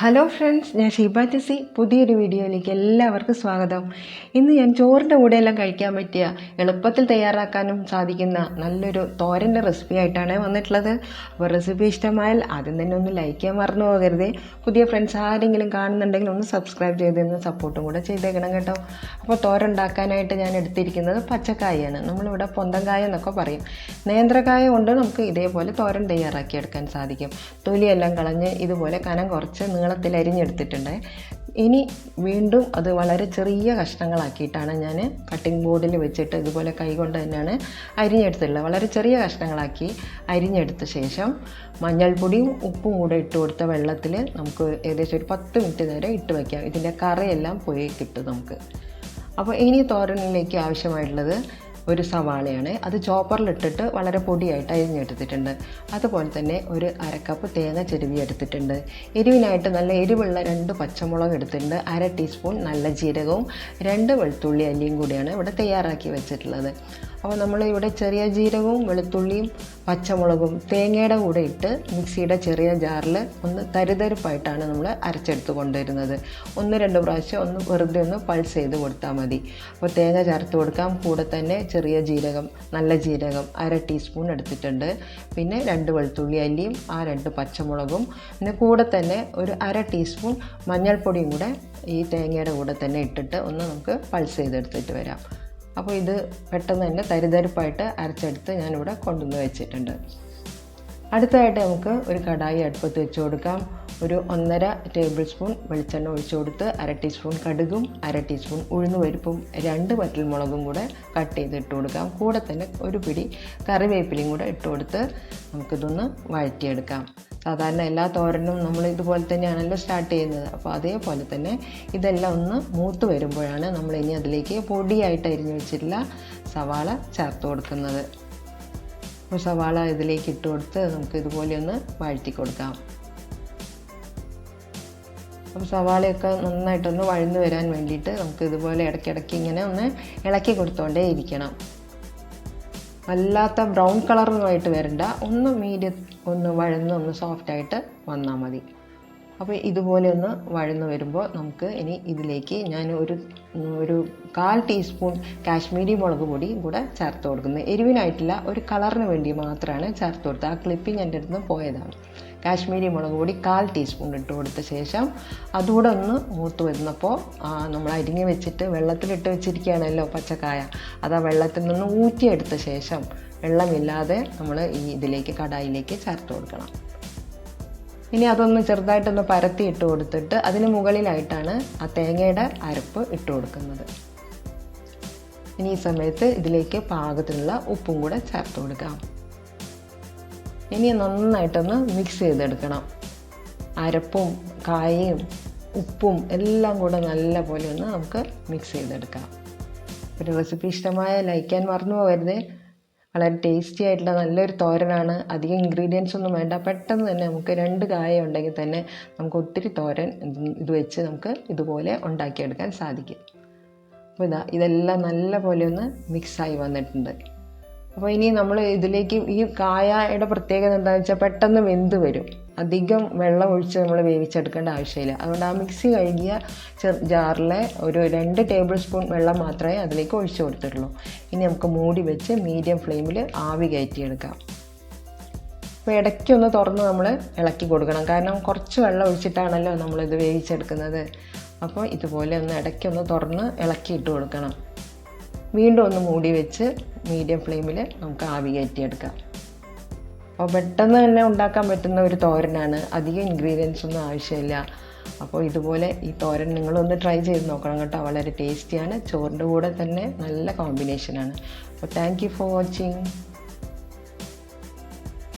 Hello friends, ഞാൻ ഷീബ ടെസി. പുതിയൊരു വീഡിയോയിലേക്ക് എല്ലാവർക്കും സ്വാഗതം. ഇന്ന് ഞാൻ ചോറിൻ്റെ കൂടെയെല്ലാം കഴിക്കാൻ പറ്റിയ എളുപ്പത്തിൽ തയ്യാറാക്കാനും സാധിക്കുന്ന നല്ലൊരു തോരൻ്റെ റെസിപ്പി ആയിട്ടാണ് വന്നിട്ടുള്ളത്. അപ്പോൾ റെസിപ്പി ഇഷ്ടമായാൽ ആദ്യം തന്നെ ഒന്ന് ലൈക്ക് ചെയ്യാൻ മറന്നു പോകരുത്. പുതിയ ഫ്രണ്ട്സ് ആരെങ്കിലും കാണുന്നുണ്ടെങ്കിൽ ഒന്ന് സബ്സ്ക്രൈബ് ചെയ്തിരുന്ന സപ്പോർട്ടും കൂടെ ചെയ്തേക്കണം കേട്ടോ. അപ്പോൾ തോരൻ ഉണ്ടാക്കാനായിട്ട് ഞാൻ എടുത്തിരിക്കുന്നത് പച്ചക്കായാണ്. നമ്മളിവിടെ പൊന്തങ്കായ എന്നൊക്കെ പറയും. നേന്ത്രക്കായ കൊണ്ട് നമുക്ക് ഇതേപോലെ തോരൻ തയ്യാറാക്കിയെടുക്കാൻ സാധിക്കും. തൊലിയെല്ലാം കളഞ്ഞ് ഇതുപോലെ കനം കുറച്ച് നീളത്തിൽ അരിഞ്ഞെടുത്തിട്ടുണ്ട്. ഇനി വീണ്ടും അത് വളരെ ചെറിയ കഷ്ണങ്ങളാക്കിയിട്ടാണ് ഞാൻ കട്ടിംഗ് ബോർഡിൽ വെച്ചിട്ട് ഇതുപോലെ കൈകൊണ്ട് തന്നെയാണ് അരിഞ്ഞെടുത്തിട്ടുള്ളത്. വളരെ ചെറിയ കഷ്ണങ്ങളാക്കി അരിഞ്ഞെടുത്ത ശേഷം മഞ്ഞൾപ്പൊടിയും ഉപ്പും കൂടെ ഇട്ട് കൊടുത്ത വെള്ളത്തിൽ നമുക്ക് ഏകദേശം ഒരു 10 മിനിറ്റ് നേരം ഇട്ട് വയ്ക്കാം. ഇതിൻ്റെ കറയെല്ലാം പോയി കിട്ടും നമുക്ക്. അപ്പോൾ ഇനി തോരനിലേക്ക് ആവശ്യമായിട്ടുള്ളത് ഒരു സവാളയാണ്. അത് ചോപ്പറിലിട്ടിട്ട് വളരെ പൊടിയായിട്ട് അരിഞ്ഞെടുത്തിട്ടുണ്ട്. അതുപോലെ തന്നെ ഒരു 1/2 കപ്പ് തേങ്ങ ചിരവി എടുത്തിട്ടുണ്ട്. എരിവിനായിട്ട് നല്ല എരിവുള്ള 2 പച്ചമുളക് എടുത്തിട്ടുണ്ട്. 1/2 ടീസ്പൂൺ നല്ല ജീരകവും 2 വെളുത്തുള്ളി അല്ലിയും കൂടിയാണ് ഇവിടെ തയ്യാറാക്കി വെച്ചിട്ടുള്ളത്. അപ്പോൾ നമ്മൾ ഇവിടെ ചെറിയ ജീരകവും വെളുത്തുള്ളിയും പച്ചമുളകും തേങ്ങയുടെ കൂടെ ഇട്ട് മിക്സിയുടെ ചെറിയ ജാറിൽ ഒന്ന് തരിതരിപ്പായിട്ടാണ് നമ്മൾ അരച്ചെടുത്ത് കൊണ്ടുവരുന്നത്. 1-2 പ്രാവശ്യം ഒന്ന് വെറുതെ ഒന്ന് പൾസ് ചെയ്ത് കൊടുത്താൽ മതി. അപ്പോൾ തേങ്ങ ചേർത്ത് കൊടുക്കാം. കൂടെ തന്നെ ചെറിയ ജീരകം നല്ല ജീരകം 1/2 ടീസ്പൂൺ എടുത്തിട്ടുണ്ട്. പിന്നെ 2 വെളുത്തുള്ളി അല്ലിയും 2 പച്ചമുളകും പിന്നെ കൂടെ തന്നെ ഒരു 1/2 ടീസ്പൂൺ മഞ്ഞൾപ്പൊടിയും കൂടെ ഈ തേങ്ങയുടെ കൂടെ തന്നെ ഇട്ടിട്ട് ഒന്ന് നമുക്ക് പൾസ് ചെയ്തെടുത്തിട്ട് വരാം. അപ്പോൾ ഇത് പെട്ടെന്ന് തന്നെ തരിതരിപ്പായിട്ട് അരച്ചെടുത്ത് ഞാനിവിടെ കൊണ്ടുവന്ന് വെച്ചിട്ടുണ്ട്. അടുത്തതായിട്ട് നമുക്ക് ഒരു കടായി അടുപ്പത്ത് വെച്ച് കൊടുക്കാം. ഒരു 1.5 ടേബിൾ സ്പൂൺ വെളിച്ചെണ്ണ ഒഴിച്ചു കൊടുത്ത് 1/2 ടീസ്പൂൺ കടുകും 1/2 ടീസ്പൂൺ ഉഴുന്നുപരിപ്പും 2 വറ്റൽമുളകും കൂടെ കട്ട് ചെയ്ത് ഇട്ട് കൊടുക്കാം. കൂടെ തന്നെ ഒരു പിടി കറിവേപ്പിലയും കൂടെ ഇട്ട് കൊടുത്ത് നമുക്കിതൊന്ന് വഴറ്റിയെടുക്കാം. സാധാരണ എല്ലാ തോരനും നമ്മൾ ഇതുപോലെ തന്നെയാണല്ലോ സ്റ്റാർട്ട് ചെയ്യുന്നത്. അപ്പോൾ അതേപോലെ തന്നെ ഇതെല്ലാം ഒന്ന് മൂത്ത് വരുമ്പോഴാണ് നമ്മൾ ഇനി അതിലേക്ക് പൊടിയായിട്ട് അരിഞ്ഞു വെച്ചിട്ടുള്ള സവാള ചേർത്ത് കൊടുക്കുന്നത്. അപ്പോൾ സവാള ഇതിലേക്ക് ഇട്ട് കൊടുത്ത് നമുക്ക് ഇതുപോലെ ഒന്ന് വഴറ്റി കൊടുക്കാം. അപ്പോൾ സവാളയൊക്കെ നന്നായിട്ടൊന്ന് വഴന്നു വരാൻ വേണ്ടിയിട്ട് നമുക്ക് ഇതുപോലെ ഇടയ്ക്കിടയ്ക്ക് ഇങ്ങനെ ഒന്ന് ഇളക്കി കൊടുത്തോണ്ടേ ഇരിക്കണം. വല്ലാത്ത ബ്രൗൺ കളറൊന്നുമായിട്ട് വരണ്ട, ഒന്ന് മീഡിയം ഒന്ന് വഴന്ന് ഒന്ന് സോഫ്റ്റായിട്ട് വന്നാൽ മതി. അപ്പോൾ ഇതുപോലെ ഒന്ന് വഴന്ന് വരുമ്പോൾ നമുക്ക് ഇനി ഇതിലേക്ക് ഞാൻ ഒരു 1/4 ടീസ്പൂൺ കാശ്മീരി മുളക് പൊടി കൂടെ ചേർത്ത് കൊടുക്കുന്നത്. എരിവിനായിട്ടില്ല, ഒരു കളറിന് വേണ്ടി മാത്രമാണ് ചേർത്ത് കൊടുത്തത്. ആ ക്ലിപ്പിങ് എൻ്റെ അടുത്ത് നിന്ന് പോയതാണ്. കാശ്മീരി മുളക് പൊടി 1/4 ടീസ്പൂൺ ഇട്ട് കൊടുത്ത ശേഷം അതുകൂടെ ഒന്ന് മൂത്ത് വരുന്നപ്പോൾ നമ്മൾ അരിഞ്ഞ് വെച്ചിട്ട് വെള്ളത്തിലിട്ട് വെച്ചിരിക്കുകയാണല്ലോ പച്ചക്കായ, അത് ആ വെള്ളത്തിൽ നിന്ന് ഊറ്റിയെടുത്ത ശേഷം വെള്ളമില്ലാതെ നമ്മൾ ഇതിലേക്ക് കടായിലേക്ക് ചേർത്ത് കൊടുക്കണം. ഇനി അതൊന്ന് ചെറുതായിട്ടൊന്ന് പരത്തി ഇട്ട് കൊടുത്തിട്ട് അതിന് മുകളിലായിട്ടാണ് ആ തേങ്ങയുടെ അരപ്പ് ഇട്ട് കൊടുക്കുന്നത്. ഇനി ഈ സമയത്ത് ഇതിലേക്ക് പാകത്തിനുള്ള ഉപ്പും കൂടെ ചേർത്ത് കൊടുക്കാം. ഇനി നന്നായിട്ടൊന്ന് മിക്സ് ചെയ്തെടുക്കണം. അരപ്പും കായയും ഉപ്പും എല്ലാം കൂടെ നല്ല പോലെ ഒന്ന് നമുക്ക് മിക്സ് ചെയ്തെടുക്കാം. ഒരു റെസിപ്പി ഇഷ്ടമായ ലൈക്ക് ചെയ്യാൻ മറന്നു പോകരുത്. വളരെ ടേസ്റ്റി ആയിട്ടുള്ള നല്ലൊരു തോരനാണ്. അധികം ഇൻഗ്രീഡിയൻസ് ഒന്നും വേണ്ട. പെട്ടെന്ന് തന്നെ നമുക്ക് 2 കായ ഉണ്ടെങ്കിൽ തന്നെ നമുക്ക് ഒത്തിരി തോരൻ ഇത് വെച്ച് നമുക്ക് ഇതുപോലെ ഉണ്ടാക്കിയെടുക്കാൻ സാധിക്കും. അപ്പോൾ ഇതെല്ലാം നല്ല പോലെ ഒന്ന് മിക്സായി വന്നിട്ടുണ്ട്. അപ്പോൾ ഇനി നമ്മൾ ഇതിലേക്ക് ഈ കായയുടെ പ്രത്യേകത എന്താണെന്ന് വെച്ചാൽ പെട്ടെന്ന് വെന്ത് വരും. അധികം വെള്ളം ഒഴിച്ച് നമ്മൾ വേവിച്ചെടുക്കേണ്ട ആവശ്യമില്ല. അതുകൊണ്ട് ആ മിക്സി കഴുകിയ ജാറിലെ ഒരു 2 ടേബിൾ സ്പൂൺ വെള്ളം മാത്രമേ അതിലേക്ക് ഒഴിച്ചു കൊടുത്തിട്ടുള്ളൂ. ഇനി നമുക്ക് മൂടി വെച്ച് മീഡിയം ഫ്ലെയിമിൽ ആവി കയറ്റിയെടുക്കാം. അപ്പോൾ ഇടയ്ക്കൊന്ന് തുറന്ന് നമ്മൾ ഇളക്കി കൊടുക്കണം. കാരണം കുറച്ച് വെള്ളം ഒഴിച്ചിട്ടാണല്ലോ നമ്മളിത് വേവിച്ചെടുക്കുന്നത്. അപ്പോൾ ഇതുപോലെ ഒന്ന് ഇടയ്ക്കൊന്ന് തുറന്ന് ഇളക്കിയിട്ട് കൊടുക്കണം. വീണ്ടും ഒന്ന് മൂടി വെച്ച് മീഡിയം ഫ്ലെയിമിൽ നമുക്ക് ആവി കയറ്റിയെടുക്കാം. അപ്പോൾ പെട്ടെന്ന് തന്നെ ഉണ്ടാക്കാൻ പറ്റുന്ന ഒരു തോരനാണ്. അധികം ഇൻഗ്രീഡിയൻസ് ഒന്നും ആവശ്യമില്ല. അപ്പോൾ ഇതുപോലെ ഈ തോരൻ നിങ്ങളൊന്ന് ട്രൈ ചെയ്ത് നോക്കണം കേട്ടോ. വളരെ ടേസ്റ്റിയാണ്. ചോറിൻ്റെ കൂടെ തന്നെ നല്ല കോമ്പിനേഷനാണ്. അപ്പോൾ താങ്ക് യു ഫോർ വാച്ചിങ്.